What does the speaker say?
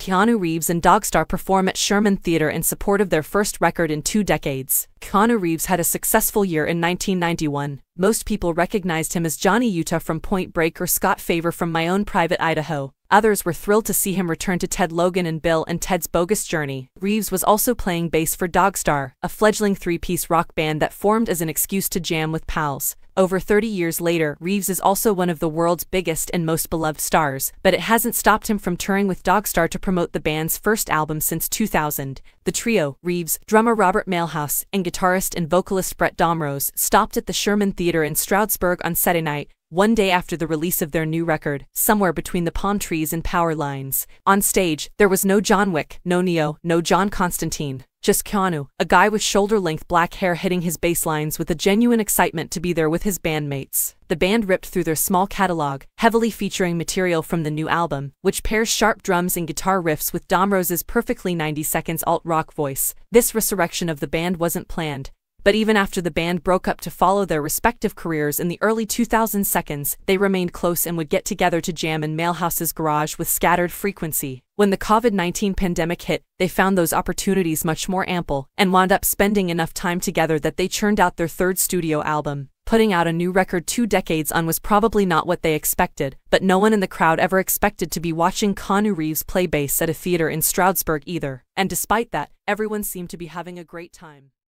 Keanu Reeves and Dogstar perform at Sherman Theatre in support of their first record in 2 decades. Keanu Reeves had a successful year in 1991. Most people recognized him as Johnny Utah from Point Break or Scott Favor from My Own Private Idaho. Others were thrilled to see him return to Ted Logan and Bill and Ted's Bogus Journey. Reeves was also playing bass for Dogstar, a fledgling 3-piece rock band that formed as an excuse to jam with pals. Over 30 years later, Reeves is also one of the world's biggest and most beloved stars, but it hasn't stopped him from touring with Dogstar to promote the band's first album since 2000. The trio, Reeves, drummer Robert Mailhouse, and guitarist and vocalist Brett Domrose, stopped at the Sherman Theatre in Stroudsburg on Saturday night, one day after the release of their new record, Somewhere Between the Palm Trees and Power Lines. On stage, there was no John Wick, no Neo, no John Constantine. Just Keanu, a guy with shoulder-length black hair hitting his bass lines with a genuine excitement to be there with his bandmates. The band ripped through their small catalog, heavily featuring material from the new album, which pairs sharp drums and guitar riffs with Domrose's perfectly 90 seconds alt-rock voice. This resurrection of the band wasn't planned, but even after the band broke up to follow their respective careers in the early 2000s, they remained close and would get together to jam in Mailhouse's garage with scattered frequency. When the COVID-19 pandemic hit, they found those opportunities much more ample, and wound up spending enough time together that they churned out their third studio album. Putting out a new record 2 decades on was probably not what they expected, but no one in the crowd ever expected to be watching Keanu Reeves play bass at a theater in Stroudsburg either. And despite that, everyone seemed to be having a great time.